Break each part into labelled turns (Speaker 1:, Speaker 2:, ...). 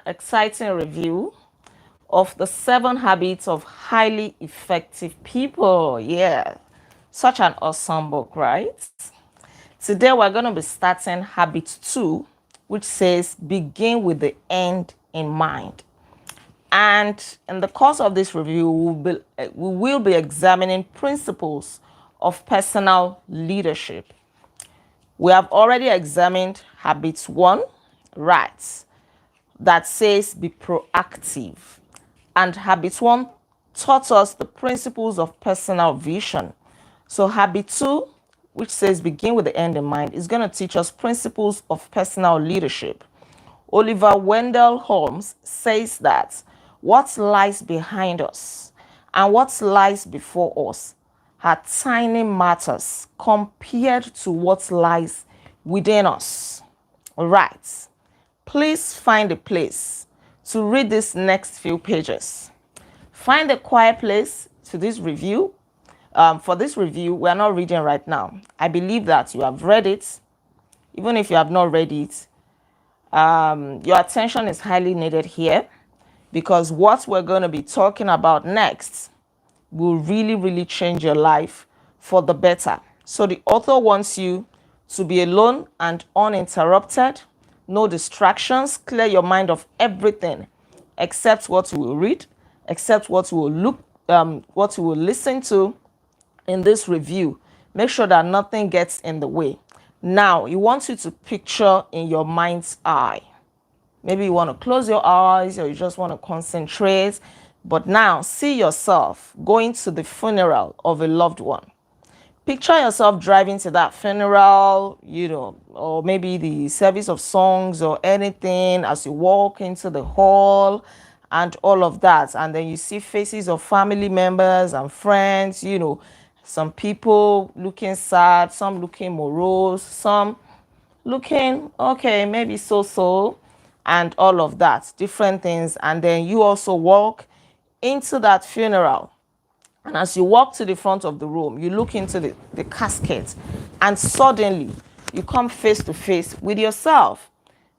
Speaker 1: exciting review of the 7 habits of highly effective people. Yeah, such an awesome book, right? Today we're going to be starting habit 2, which says begin with the end in mind. And in the course of this review, we will be examining principles of personal leadership. We have already examined habit 1, right, that says be proactive. And habit 1 taught us the principles of personal vision. So habit 2, which says begin with the end in mind, is going to teach us principles of personal leadership. Oliver Wendell Holmes says that what lies behind us and what lies before us are tiny matters compared to what lies within us. All right. Please find a place to read these next few pages. Find a quiet place to this review. For this review, we are not reading right now. I believe that you have read it. Even if you have not read it, your attention is highly needed here, because what we're going to be talking about next will really, really change your life for the better. So the author wants you to be alone and uninterrupted, no distractions, clear your mind of everything except what you will read, except what you will what you will listen to in this review. Make sure that nothing gets in the way. Now, he wants you to picture in your mind's eye. Maybe you want to close your eyes or you just want to concentrate. But now, see yourself going to the funeral of a loved one. Picture yourself driving to that funeral, or maybe the service of songs or anything as you walk into the hall and all of that. And then you see faces of family members and friends, some people looking sad, some looking morose, some looking okay, maybe so, and all of that, different things. And then you also walk into that funeral. And as you walk to the front of the room, you look into the casket, and suddenly you come face to face with yourself.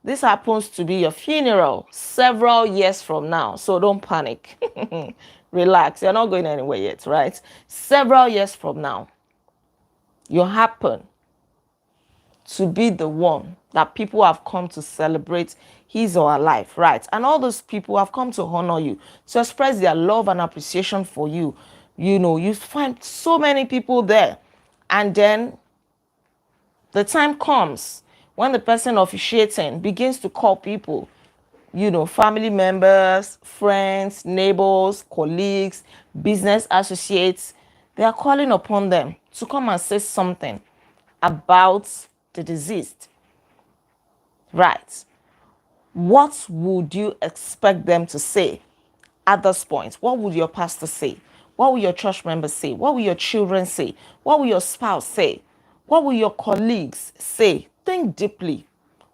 Speaker 1: This happens to be your funeral several years from now, so don't panic. Relax, you're not going anywhere yet, right? Several years from now, you happen to be the one that people have come to celebrate his or her life, right? And all those people have come to honor you, to express their love and appreciation for you. You find so many people there. And then the time comes when the person officiating begins to call people, family members, friends, neighbors, colleagues, business associates. They are calling upon them to come and say something about the deceased. Right. What would you expect them to say at this point? What would your pastor say? What will your church members say? What will your children say? What will your spouse say? What will your colleagues say? Think deeply.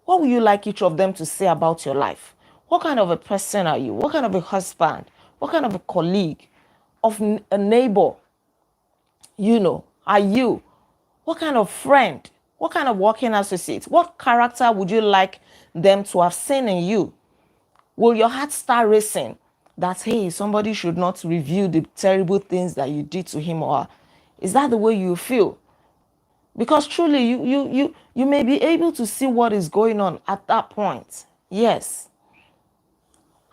Speaker 1: What would you like each of them to say about your life? What kind of a person are you? What kind of a husband? What kind of a colleague? Of a neighbor? Are you? What kind of friend? What kind of working associate? What character would you like them to have seen in you? Will your heart start racing that, hey, somebody should not review the terrible things that you did to him or her? Is that the way you feel? Because truly, you may be able to see what is going on at that point. Yes.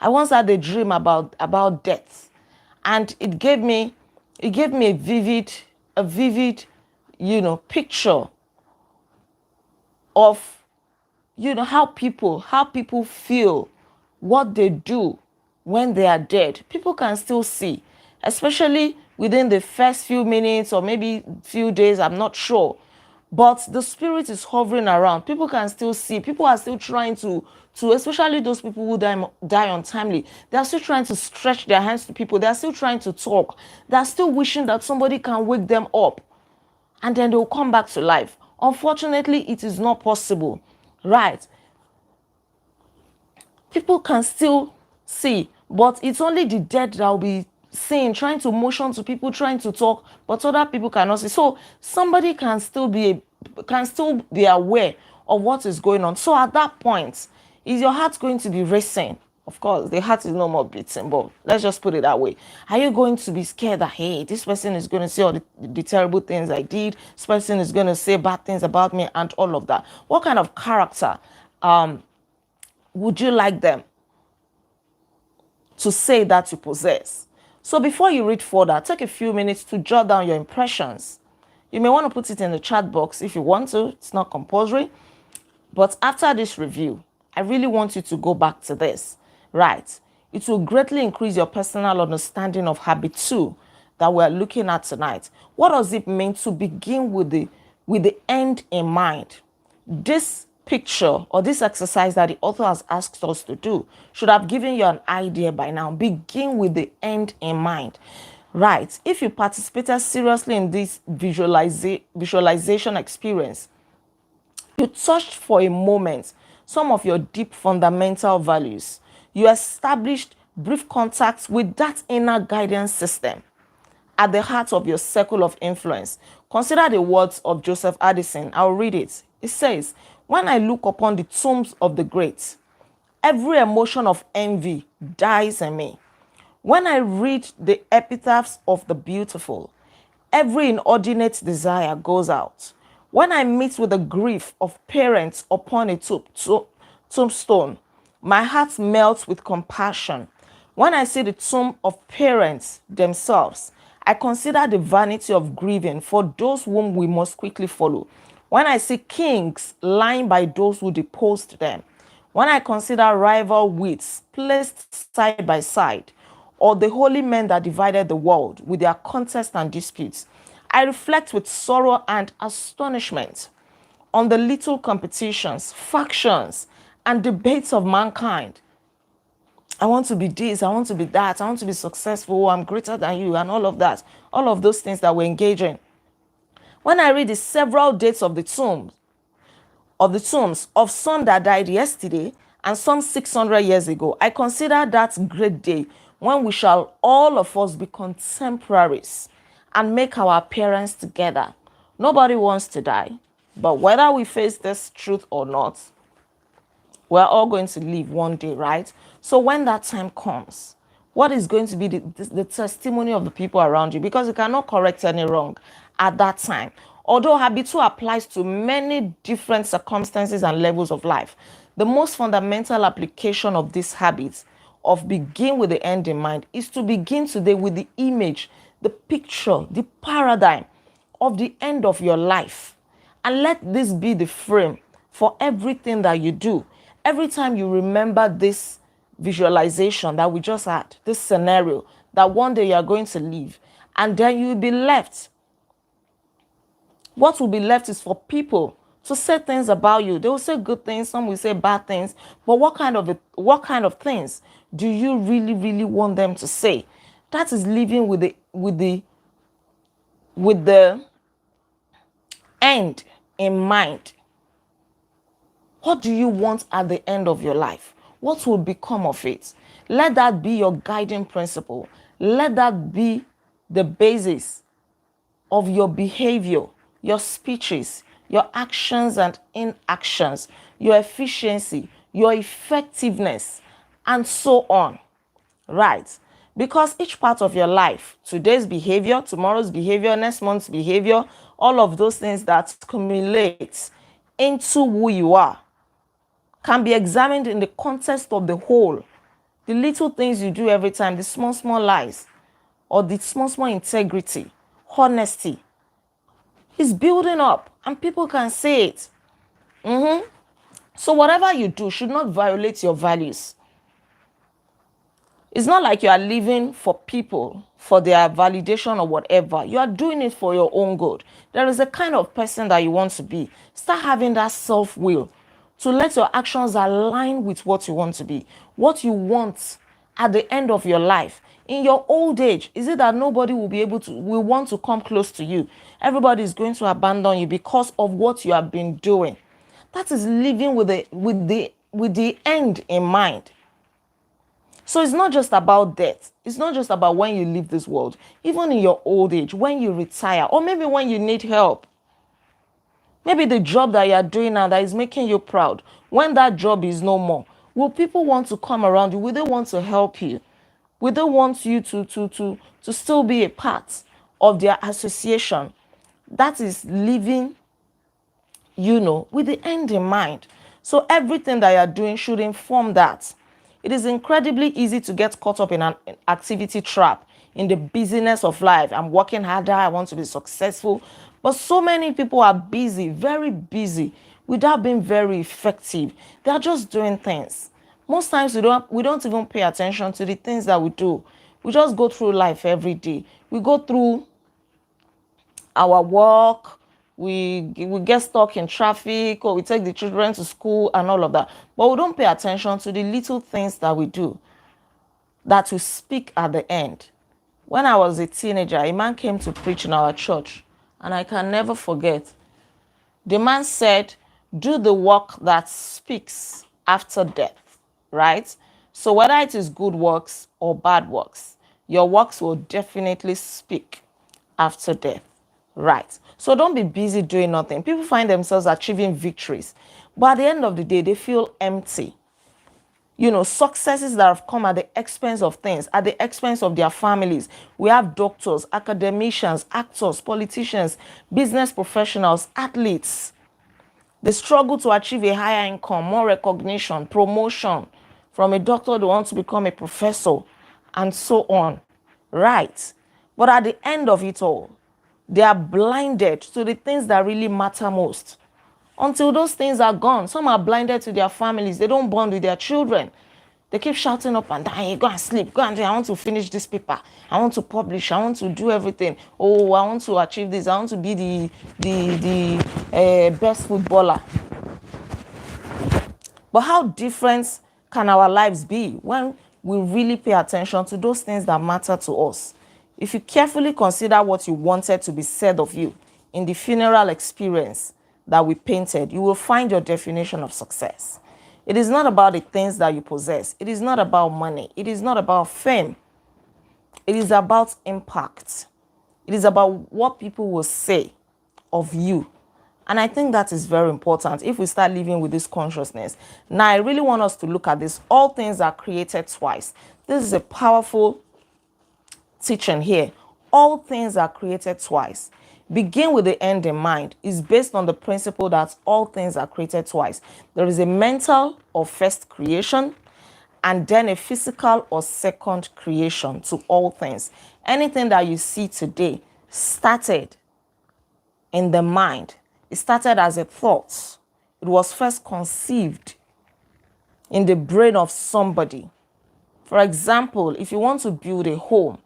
Speaker 1: I once had a dream about death, and it gave me a vivid picture of how people feel, what they do when they are dead. People can still see, especially within the first few minutes or maybe few days, I'm not sure. But the spirit is hovering around. People can still see. People are still trying to especially those people who die untimely. They are still trying to stretch their hands to people. They are still trying to talk. They are still wishing that somebody can wake them up, and then they will come back to life. Unfortunately, it is not possible, right? People can still see, but it's only the dead that will be seen, trying to motion to people, trying to talk, but other people cannot see. So somebody can still be aware of what is going on. So at that point, is your heart going to be racing? Of course, the heart is no more beating, but let's just put it that way. Are you going to be scared that, hey, this person is going to say all the terrible things I did, this person is going to say bad things about me, and all of that? What kind of character would you like them to say that you possess? So before you read further, take a few minutes to jot down your impressions. You may want to put it in the chat box if you want to. It's not compulsory. But after this review, I really want you to go back to this, right? It will greatly increase your personal understanding of habit 2 that we're looking at tonight. What does it mean to begin with the end in mind? This picture or this exercise that the author has asked us to do should have given you an idea by now. Begin with the end in mind. Right. If you participated seriously in this visualization experience, you touched for a moment some of your deep fundamental values. You established brief contact with that inner guidance system at the heart of your circle of influence. Consider the words of Joseph Addison. I'll read it. It says, "When I look upon the tombs of the great, every emotion of envy dies in me. When I read the epitaphs of the beautiful, every inordinate desire goes out. When I meet with the grief of parents upon a tombstone, my heart melts with compassion. When I see the tomb of parents themselves, I consider the vanity of grieving for those whom we must quickly follow. When I see kings lying by those who deposed them, when I consider rival wits placed side by side, or the holy men that divided the world with their contests and disputes, I reflect with sorrow and astonishment on the little competitions, factions, and debates of mankind. I want to be this, I want to be that, I want to be successful, I'm greater than you, and all of that. All of those things that we're engaging. When I read the several dates of the tombs of some that died yesterday and some 600 years ago, I consider that great day when we shall all of us be contemporaries and make our appearance together. Nobody wants to die, but whether we face this truth or not, we're all going to live one day, right? So when that time comes, what is going to be the testimony of the people around you? Because you cannot correct any wrong at that time. Although habit 2 applies to many different circumstances and levels of life, the most fundamental application of this habit of begin with the end in mind is to begin today with the image, the picture, the paradigm of the end of your life. And let this be the frame for everything that you do. Every time you remember this visualization that we just had, this scenario that one day you are going to leave, and then you'll be left. What will be left is for people to say things about you. They will say good things, some will say bad things, but what kind of things do you really want them to say? That is living with the end in mind. What do you want at the end of your life? What will become of it? Let that be your guiding principle. Let that be the basis of your behavior, your speeches, your actions and inactions, your efficiency, your effectiveness, and so on. Right? Because each part of your life, today's behavior, tomorrow's behavior, next month's behavior, all of those things that accumulate into who you are, can be examined in the context of the whole. The little things you do every time, the small lies, or the small integrity, honesty, is building up, and people can see it. So whatever you do should not violate your values. It's not like you are living for people, for their validation or whatever. You are doing it for your own good. There is a kind of person that you want to be. Start having that self-will to let your actions align with what you want to be, what you want at the end of your life. In your old age, is it that nobody will want to come close to you? Everybody is going to abandon you because of what you have been doing. That is living with the end in mind. So it's not just about death. It's not just about when you leave this world. Even in your old age, when you retire, or maybe when you need help. Maybe the job that you are doing now that is making you proud, when that job is no more, Will people want to come around you? Will they want to help you? Will they want you to still be a part of their association? That is living, with the end in mind. So everything that you're doing should inform that. It is incredibly easy to get caught up in an activity trap in the busyness of life. I'm working harder, I want to be successful. But so many people are busy, very busy, without being very effective. They are just doing things. Most times we don't even pay attention to the things that we do. We just go through life every day. We go through our work, we get stuck in traffic, or we take the children to school and all of that. But we don't pay attention to the little things that we do that will speak at the end. When I was a teenager, a man came to preach in our church, and I can never forget. The man said, do the work that speaks after death, right? So whether it is good works or bad works, your works will definitely speak after death, right? So don't be busy doing nothing. People find themselves achieving victories, but at the end of the day, they feel empty. Successes that have come at the expense of things, at the expense of their families. We have doctors, academicians, actors, politicians, business professionals, athletes. They struggle to achieve a higher income, more recognition, promotion. From a doctor, they want to become a professor, and so on. Right? But at the end of it all, they are blinded to the things that really matter most. Until those things are gone, some are blinded to their families. They don't bond with their children. They keep shouting up and down, hey, go and sleep, go and do, I want to finish this paper, I want to publish, I want to do everything. Oh, I want to achieve this, I want to be the best footballer. But how different can our lives be when we really pay attention to those things that matter to us? If you carefully consider what you wanted to be said of you in the funeral experience that we painted, you will find your definition of success. It is not about the things that you possess. It is not about money. It is not about fame. It is about impact. It is about what people will say of you. And I think that is very important if we start living with this consciousness. Now, I really want us to look at this. All things are created twice. This is a powerful teaching here. All things are created twice. Begin with the end in mind is based on the principle that all things are created twice. There is a mental or first creation, and then a physical or second creation to all things. Anything that you see today started in the mind. It started as a thought. It was first conceived in the brain of somebody. For example, if you want to build a home,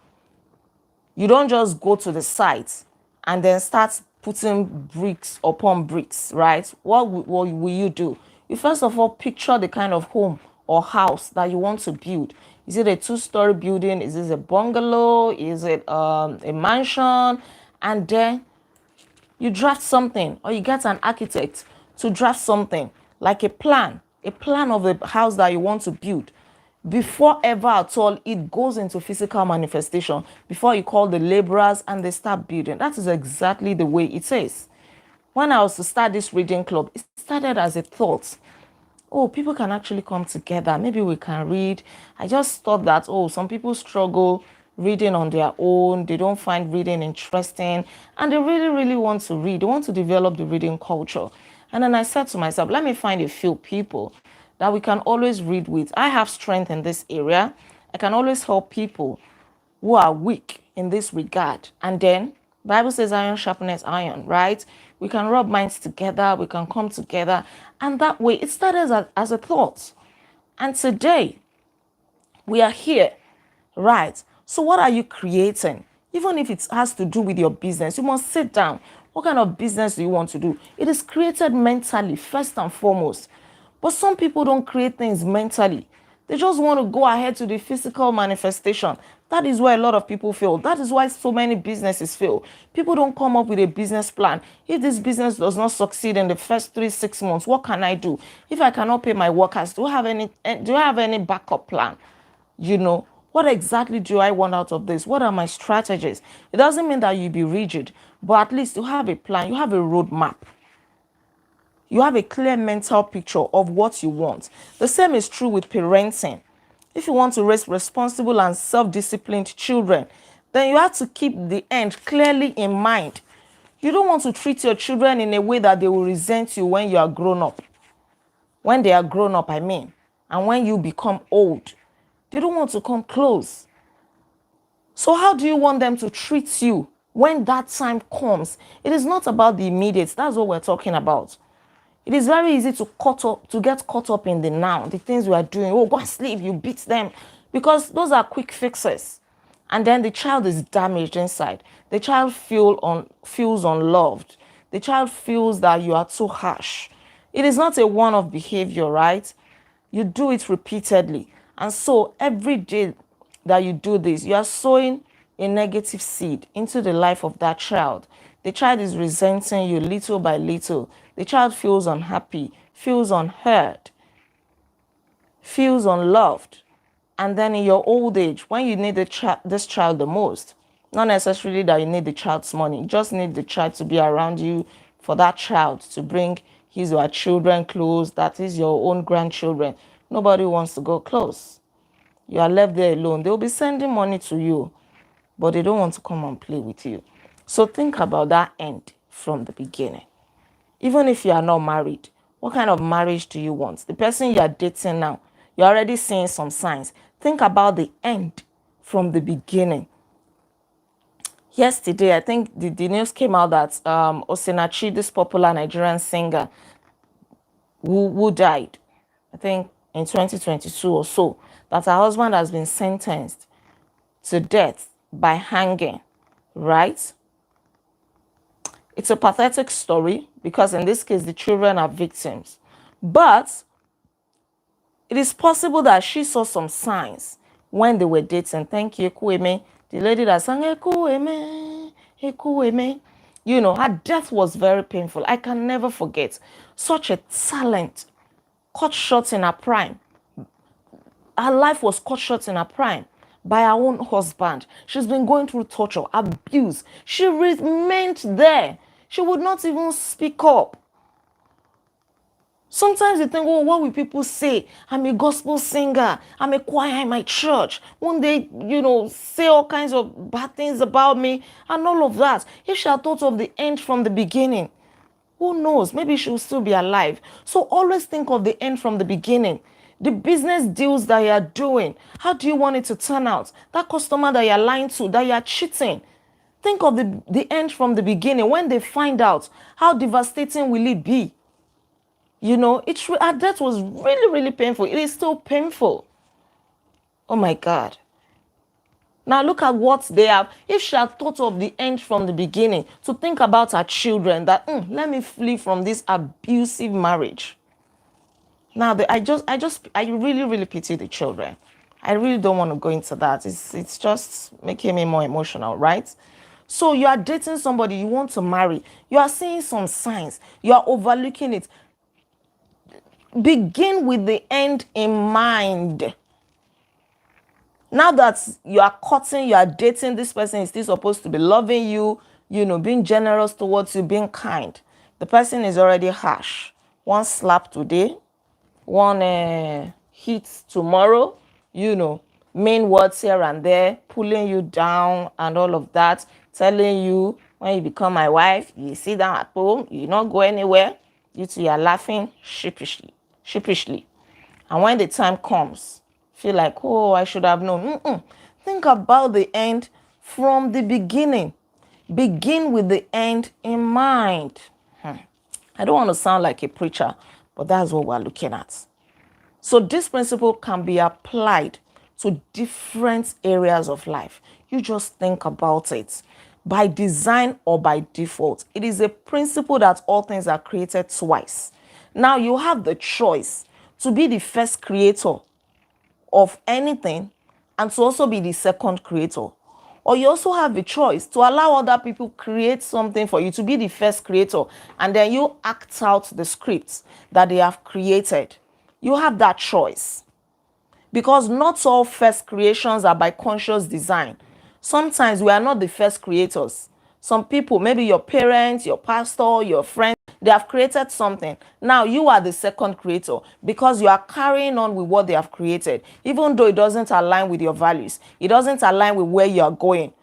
Speaker 1: you don't just go to the site and then start putting bricks upon bricks, right? What will you do? You first of all picture the kind of home or house that you want to build. Is it a 2-story building? Is it a bungalow? Is it a mansion? And then you draft something, or you get an architect to draft something like a plan of the house that you want to build. Before ever at all it goes into physical manifestation, before you call the laborers and they start building. That is exactly the way it is. When I was to start this reading club, it started as a thought. Oh, people can actually come together. Maybe we can read. I just thought that, oh, some people struggle reading on their own. They don't find reading interesting. And they really, really want to read. They want to develop the reading culture. And then I said to myself, let me find a few people that we can always read with. I have strength in this area. I can always help people who are weak in this regard. And then Bible says iron sharpens iron, right? We can rub minds together, we can come together, and that way it started as a thought. And today we are here, right? So what are you creating? Even if it has to do with your business, you must sit down. What kind of business do you want to do? It is created mentally, first and foremost. But some people don't create things mentally. They just want to go ahead to the physical manifestation. That is why a lot of people fail. That is why so many businesses fail. People don't come up with a business plan. If this business does not succeed in the first 3-6 months, what can I do? If I cannot pay my workers, do I have any backup plan? What exactly do I want out of this? What are my strategies? It doesn't mean that you be rigid, but at least you have a plan, you have a roadmap. You have a clear mental picture of what you want. The same is true with parenting. If you want to raise responsible and self-disciplined children, then you have to keep the end clearly in mind. You don't want to treat your children in a way that they will resent you when you are grown up. When they are grown up, I mean. And when you become old, they don't want to come close. So how do you want them to treat you when that time comes? It is not about the immediate. That's what we're talking about. It is very easy to get caught up in the now, the things we are doing. Oh, go and sleep, you beat them. Because those are quick fixes. And then the child is damaged inside. The child feels unloved. The child feels that you are too harsh. It is not a one-off behavior, right? You do it repeatedly. And so every day that you do this, you are sowing a negative seed into the life of that child. The child is resenting you little by little. The child feels unhappy, feels unheard, feels unloved. And then in your old age, when you need this child the most, not necessarily that you need the child's money, you just need the child to be around you, for that child to bring his or her children close, that is your own grandchildren. Nobody wants to go close. You are left there alone. They'll be sending money to you, but they don't want to come and play with you. So think about that end from the beginning. Even if you are not married, what kind of marriage do you want? The person you are dating now, you're already seeing some signs. Think about the end from the beginning. Yesterday, I think the news came out that Osinachi, this popular Nigerian singer, who died, I think in 2022 or so, that her husband has been sentenced to death by hanging, right? It's a pathetic story because in this case, the children are victims. But it is possible that she saw some signs when they were dating. Thank you, Ekueme. The lady that sang Ekueme, Ekueme. You know, her death was very painful. I can never forget. Such a talent, cut short in her prime. Her life was cut short in her prime by her own husband. She's been going through torture, abuse. She remained there. She would not even speak up. Sometimes you think, oh, what will people say? I'm a gospel singer. I'm a choir in my church. Won't they, say all kinds of bad things about me and all of that? If she had thought of the end from the beginning, who knows? Maybe she will still be alive. So always think of the end from the beginning. The business deals that you are doing, how do you want it to turn out? That customer that you're lying to, that you're cheating, think of the end from the beginning. When they find out, how devastating will it be? Her death was really, really painful. It is still painful. Oh my God. Now look at what they have. If she had thought of the end from the beginning, to think about her children, that let me flee from this abusive marriage. Now I really, really pity the children. I really don't want to go into that. It's just making me more emotional, right? So you are dating somebody you want to marry. You are seeing some signs. You are overlooking it. Begin with the end in mind. Now that you are courting, you are dating, this person is still supposed to be loving you, being generous towards you, being kind. The person is already harsh. One slap today, one hit tomorrow, main words here and there, pulling you down and all of that, telling you when you become my wife, you sit down at home, you not go anywhere, you two are laughing sheepishly. And when the time comes, feel like, oh, I should have known. Think about the end from the beginning. Begin with the end in mind. I don't want to sound like a preacher, but that's what we're looking at. So this principle can be applied to different areas of life. You just think about it. By design or by default, it is a principle that all things are created twice. Now you have the choice to be the first creator of anything and to also be the second creator. Or you also have the choice to allow other people create something for you, to be the first creator, and then you act out the scripts that they have created. You have that choice. Because not all first creations are by conscious design. Sometimes we are not the first creators. Some people, maybe your parents, your pastor, your friend, they have created something. Now you are the second creator because you are carrying on with what they have created, even though it doesn't align with your values. It doesn't align with where you are going.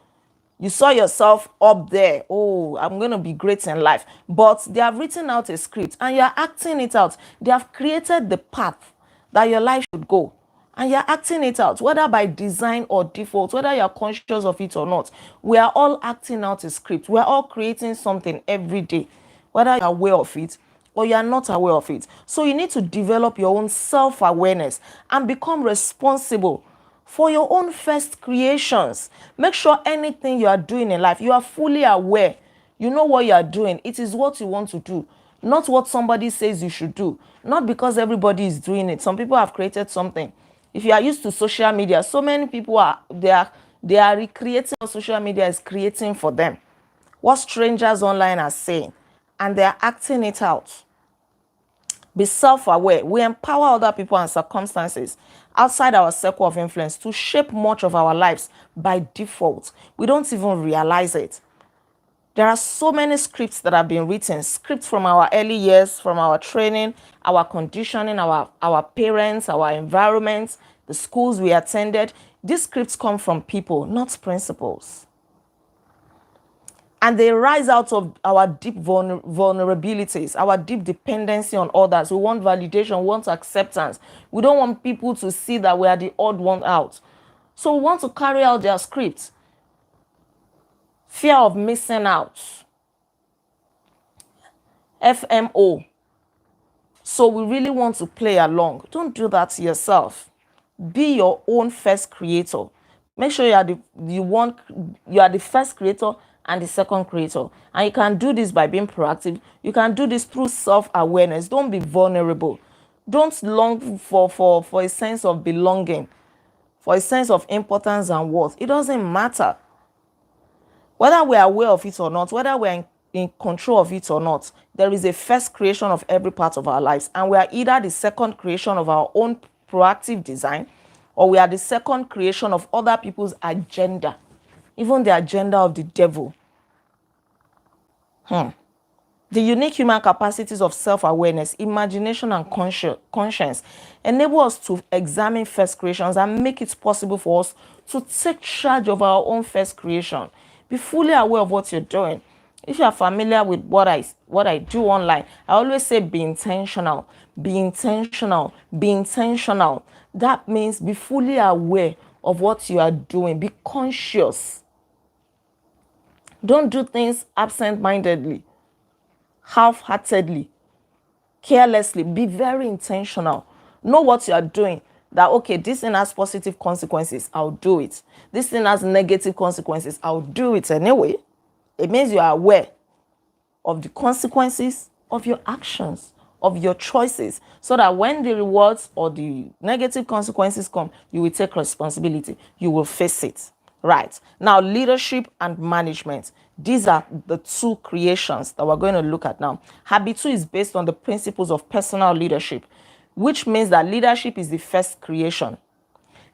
Speaker 1: You saw yourself up there. Oh, I'm going to be great in life. But they have written out a script and you're acting it out. They have created the path that your life should go. And you're acting it out, whether by design or default, whether you're conscious of it or not. We are all acting out a script. We're all creating something every day, whether you're aware of it or you're not aware of it. So you need to develop your own self-awareness and become responsible for your own first creations. Make sure anything you are doing in life, you are fully aware. You know what you are doing. It is what you want to do, not what somebody says you should do. Not because everybody is doing it. Some people have created something. If you are used to social media, so many people they are recreating what social media is creating for them, what strangers online are saying, and they are acting it out. Be self-aware. We empower other people and circumstances outside our circle of influence to shape much of our lives by default. We don't even realize it. There are so many scripts that have been written, scripts from our early years, from our training, our conditioning, our parents, our environment, the schools we attended. These scripts come from people, not principles. And they rise out of our deep vulnerabilities, our deep dependency on others. We want validation, we want acceptance. We don't want people to see that we are the odd one out. So we want to carry out their scripts. Fear of missing out. FMO. So we really want to play along. Don't do that to yourself. Be your own first creator. Make sure you are the first creator and the second creator. And you can do this by being proactive. You can do this through self-awareness. Don't be vulnerable. Don't long for a sense of belonging, for a sense of importance and worth. It doesn't matter. Whether we're aware of it or not, whether we're in control of it or not, there is a first creation of every part of our lives. And we are either the second creation of our own proactive design, or we are the second creation of other people's agenda, even the agenda of the devil. The unique human capacities of self-awareness, imagination, and conscience enable us to examine first creations and make it possible for us to take charge of our own first creation. Be fully aware of what you're doing. If you are familiar with what I do online, I always say be intentional, be intentional, be intentional. That means be fully aware of what you are doing. Be conscious. Don't do things absent-mindedly, half-heartedly, carelessly. Be very intentional. Know what you are doing. That, okay, this thing has positive consequences, I'll do it. This thing has negative consequences, I'll do it anyway. It means you are aware of the consequences of your actions, of your choices, so that when the rewards or the negative consequences come, you will take responsibility. You will face it. Right. Now, leadership and management. These are the two creations that we're going to look at now. Habit 2 is based on the principles of personal leadership, which means that leadership is the first creation.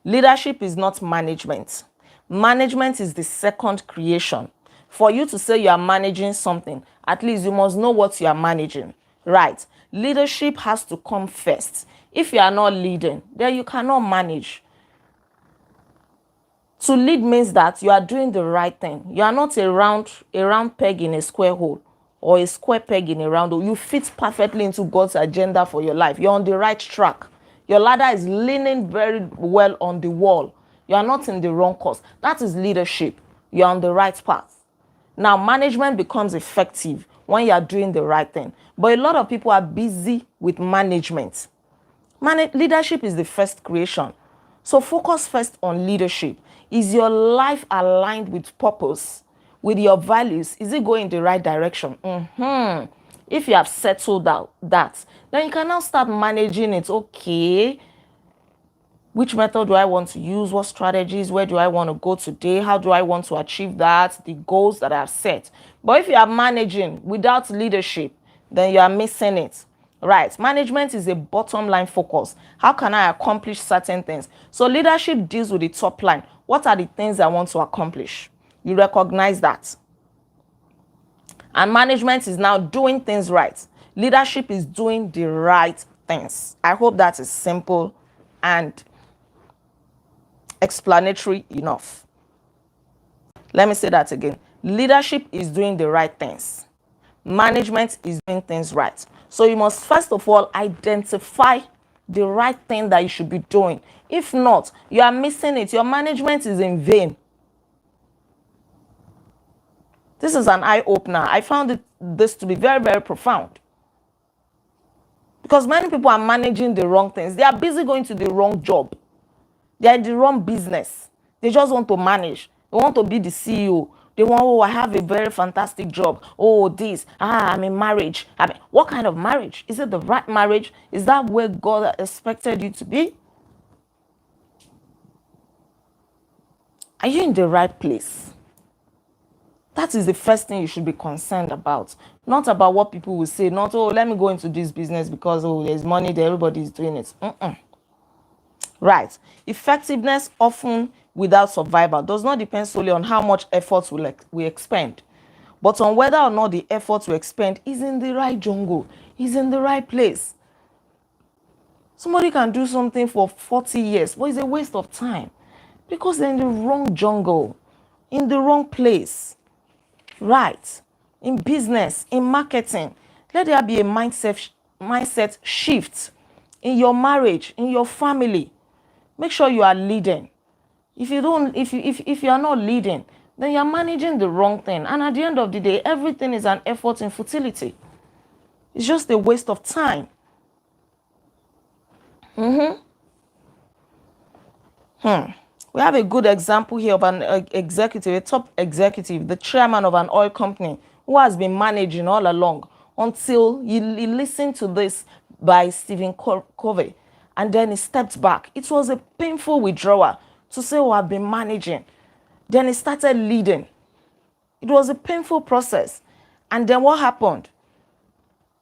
Speaker 1: Leadership is not management. Management is the second creation. For you to say you are managing something, at least you must know what you are managing. Right. Leadership has to come first. If you are not leading, then you cannot manage. To lead means that you are doing the right thing. You are not a round peg in a square hole, or a square peg in a round hole. You fit perfectly into God's agenda for your life. You're on the right track. Your ladder is leaning very well on the wall. You are not in the wrong course. That is leadership. You're on the right path. Now, management becomes effective when you are doing the right thing. But a lot of people are busy with management. Leadership is the first creation. So focus first on leadership. Is your life aligned with purpose, with your values? Is it going in the right direction? If you have settled out that, then you can now start managing it. Okay, which method do I want to use? What strategies? Where do I want to go today? How do I want to achieve that? The goals that I have set. But if you are managing without leadership, then you are missing it. Right. Management is a bottom line focus. How can I accomplish certain things? So leadership deals with the top line. What are the things I want to accomplish? You recognize that. And management is now doing things right. Leadership is doing the right things. I hope that is simple and explanatory enough. Let me say that again. Leadership is doing the right things. Management is doing things right. So you must first of all identify the right thing that you should be doing. If not, you are missing it. Your management is in vain. This is an eye-opener. I found this to be very, very profound. Because many people are managing the wrong things. They are busy going to the wrong job. They are in the wrong business. They just want to manage. They want to be the CEO. They want, oh, I have a very fantastic job. Oh, this. I'm in marriage. What kind of marriage? Is it the right marriage? Is that where God expected you to be? Are you in the right place? That is the first thing you should be concerned about. Not about what people will say. Not, oh, let me go into this business because, oh, there's money there. Everybody is doing it. Right. Effectiveness, often without survival, does not depend solely on how much effort we expend, but on whether or not the effort we expend is in the right jungle, is in the right place. Somebody can do something for 40 years, but it's a waste of time because they're in the wrong jungle, in the wrong place. Right. In business, in marketing, let there be a mindset shift in your marriage, in your family. Make sure you are leading. If you are not leading, then you're managing the wrong thing. And at the end of the day, everything is an effort in futility. It's just a waste of time. We have a good example here of an executive, a top executive, the chairman of an oil company who has been managing all along until he listened to this by Stephen Covey. And then he stepped back. It was a painful withdrawal to say, oh, I've been managing. Then he started leading. It was a painful process. And then what happened?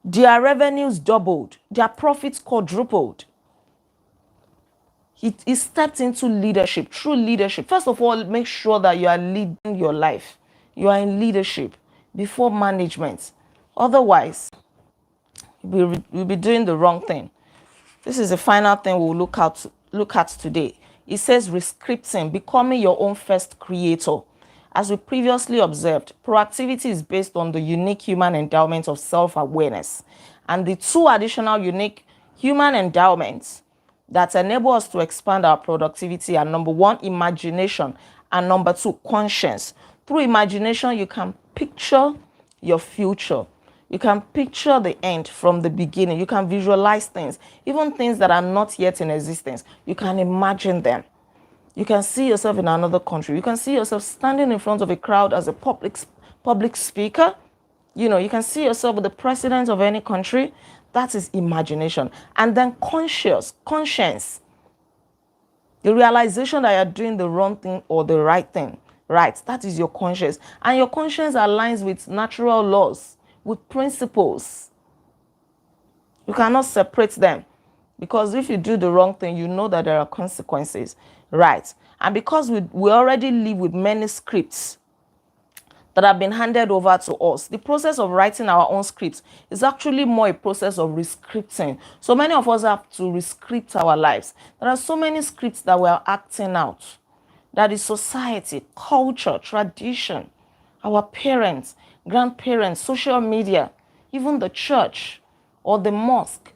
Speaker 1: Their revenues doubled. Their profits quadrupled. He stepped into leadership, true leadership. First of all, make sure that you are leading your life. You are in leadership before management. Otherwise, you'll be doing the wrong thing. This is the final thing we'll look at today. It says rescripting, becoming your own first creator. As we previously observed, proactivity is based on the unique human endowment of self-awareness. And the two additional unique human endowments that enable us to expand our productivity are number one, imagination, and number two, conscience. Through imagination, you can picture your future. You can picture the end from the beginning. You can visualize things, even things that are not yet in existence. You can imagine them. You can see yourself in another country. You can see yourself standing in front of a crowd as a public speaker. You can see yourself with the president of any country. That is imagination. And then conscience. The realization that you're doing the wrong thing or the right thing. Right, that is your conscience. And your conscience aligns with natural laws, with principles. You cannot separate them. Because if you do the wrong thing, you know that there are consequences. Right. And because we already live with many scripts that have been handed over to us, the process of writing our own scripts is actually more a process of rescripting. So many of us have to rescript our lives. There are so many scripts that we are acting out. That is society, culture, tradition, our parents, grandparents, social media, even the church or the mosque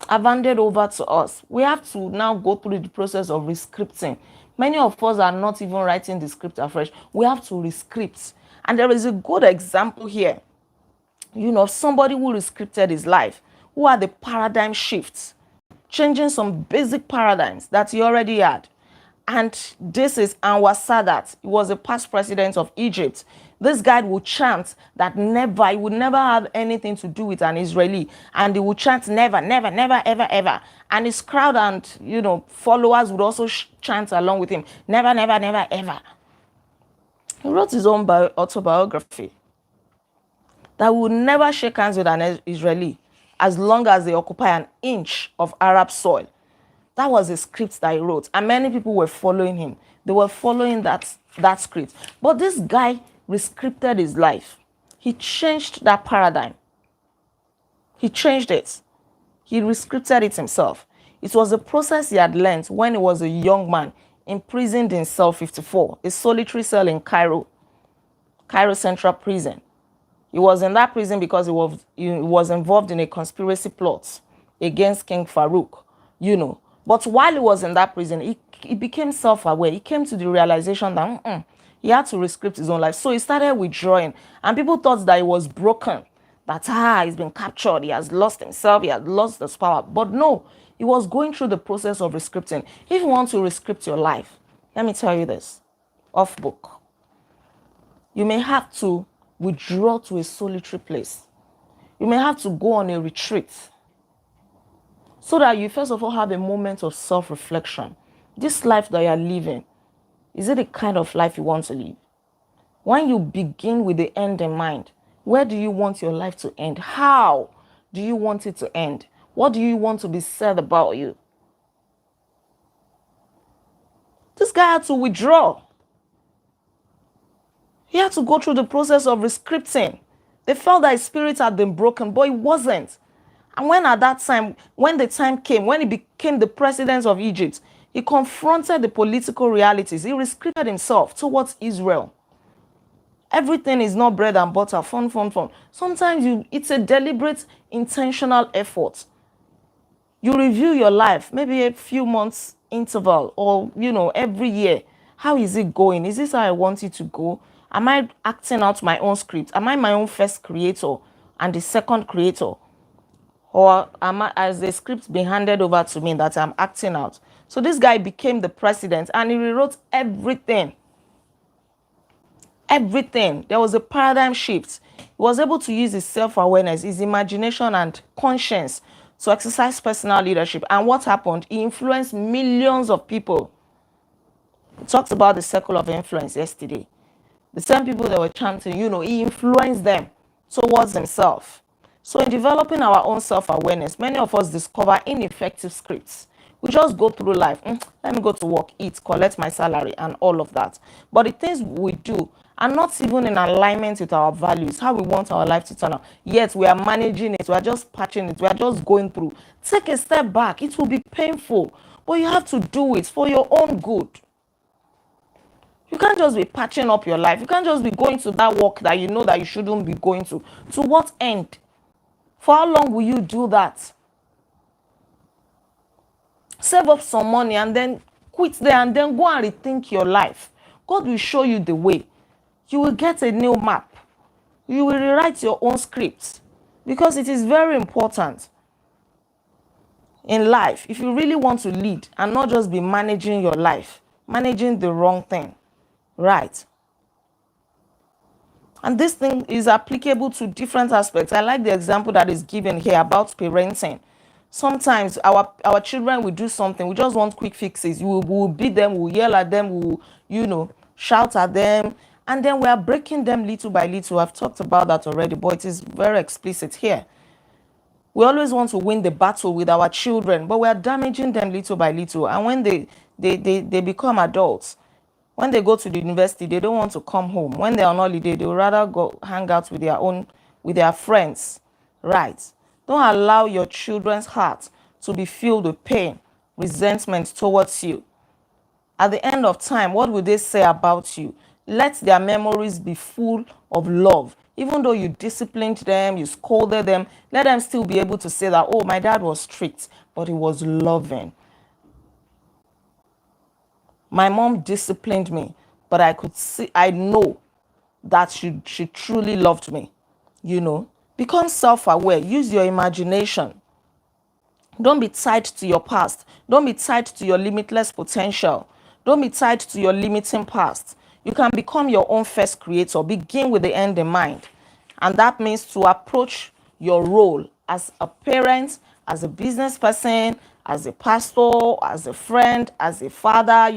Speaker 1: have handed over to us. We have to now go through the process of rescripting. Many of us are not even writing the script afresh. We have to rescript. And there is a good example here, somebody who rescripted his life, who had the paradigm shifts, changing some basic paradigms that he already had. And this is Anwar Sadat. He was a past president of Egypt. This guy would chant that he would never have anything to do with an Israeli. And he would chant never, never, never, ever, ever. And his crowd and, followers would also chant along with him. Never, never, never, ever. He wrote his own autobiography that would never shake hands with an Israeli as long as they occupy an inch of Arab soil. That was a script that he wrote. And many people were following him. They were following that script. But this guy rescripted his life. He changed that paradigm. He changed it. He rescripted it himself. It was a process he had learned when he was a young man, imprisoned in cell 54, a solitary cell in Cairo Central Prison. He was in that prison because he was involved in a conspiracy plot against King Farouk, But while he was in that prison, he became self-aware. He came to the realization that he had to rescript his own life. So he started withdrawing. And people thought that he was broken, that he's been captured, he has lost himself, he has lost his power. But no, he was going through the process of rescripting. If you want to rescript your life, let me tell you this, off book. You may have to withdraw to a solitary place. You may have to go on a retreat so that you first of all have a moment of self-reflection. This life that you're living, is it the kind of life you want to live? When you begin with the end in mind, where do you want your life to end? How do you want it to end? What do you want to be said about you? This guy had to withdraw. He had to go through the process of rescripting. They felt that his spirit had been broken, but it wasn't. And when at that time, when the time came, when he became the president of Egypt, he confronted the political realities. He rescripted himself towards Israel. Everything is not bread and butter, fun. Sometimes it's a deliberate, intentional effort. You review your life, maybe a few months interval or, every year. How is it going? Is this how I want it to go? Am I acting out my own script? Am I my own first creator and the second creator? Or am I, as the script being handed over to me, that I'm acting out? So this guy became the president and he rewrote everything. Everything. There was a paradigm shift. He was able to use his self-awareness, his imagination and conscience to exercise personal leadership. And what happened? He influenced millions of people. We talked about the circle of influence yesterday. The same people that were chanting, he influenced them towards himself. So in developing our own self-awareness, many of us discover ineffective scripts. We just go through life. Let me go to work, eat, collect my salary, and all of that. But the things we do are not even in alignment with our values, how we want our life to turn out. Yet we are managing it. We are just patching it. We are just going through. Take a step back. It will be painful, but you have to do it for your own good. You can't just be patching up your life. You can't just be going to that work that you know that you shouldn't be going to. To what end? For how long will you do that? Save up some money and then quit there and then go and rethink your life. God will show you the way. You will get a new map. You will rewrite your own script, because it is very important in life. If you really want to lead and not just be managing your life, managing the wrong thing, right? And this thing is applicable to different aspects. I like the example that is given here about parenting. Sometimes our children will do something. We just want quick fixes. We will beat them, we will yell at them, we will, shout at them. And then we are breaking them little by little. I've talked about that already, but it is very explicit here. We always want to win the battle with our children, but we are damaging them little by little. And when they become adults, when they go to the university, they don't want to come home. When they're on holiday, they would rather go hang out with their friends. Right? Don't allow your children's heart to be filled with pain, resentment towards you. At the end of time, what will they say about you? Let their memories be full of love. Even though you disciplined them, you scolded them, let them still be able to say that, oh, my dad was strict, but he was loving. My mom disciplined me, but I know that she truly loved me. Become self-aware. Use your imagination. Don't be tied to your past. Don't be tied to your limitless potential. Don't be tied to your limiting past. You can become your own first creator. Begin with the end in mind. And that means to approach your role as a parent, as a business person, as a pastor, as a friend, as a father,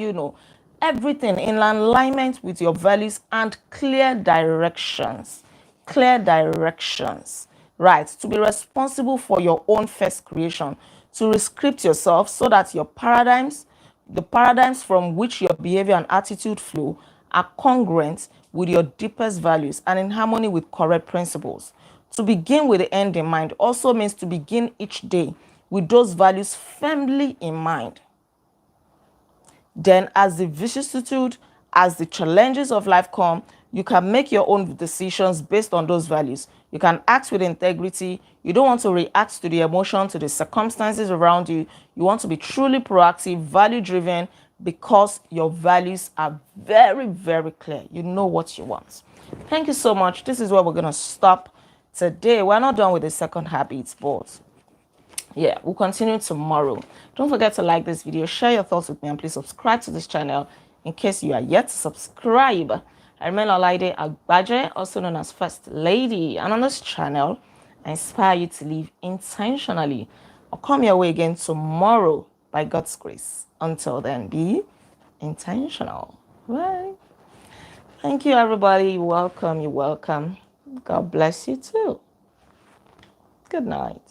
Speaker 1: everything in alignment with your values and clear directions. Clear directions, right? To be responsible for your own first creation, to rescript yourself so that your paradigms, the paradigms from which your behavior and attitude flow, are congruent with your deepest values and in harmony with correct principles. To begin with the end in mind also means to begin each day with those values firmly in mind. Then, as the vicissitude, as the challenges of life come, you can make your own decisions based on those values. You can act with integrity. You don't want to react to the emotion, to the circumstances around you. You want to be truly proactive, value driven, because your values are very, very clear. You know what you want. Thank you so much. This is where we're going to stop today. We're not done with the second habit, but yeah, we'll continue tomorrow. Don't forget to like this video, share your thoughts with me, and please subscribe to this channel in case you are yet to subscribe. I remain Olaide Agbaje, also known as First Lady, and on this channel I inspire you to live intentionally. I'll come your way again tomorrow by God's grace. Until then, be intentional. Bye. Thank you, everybody. You're welcome. You're welcome. God bless you too. Good night.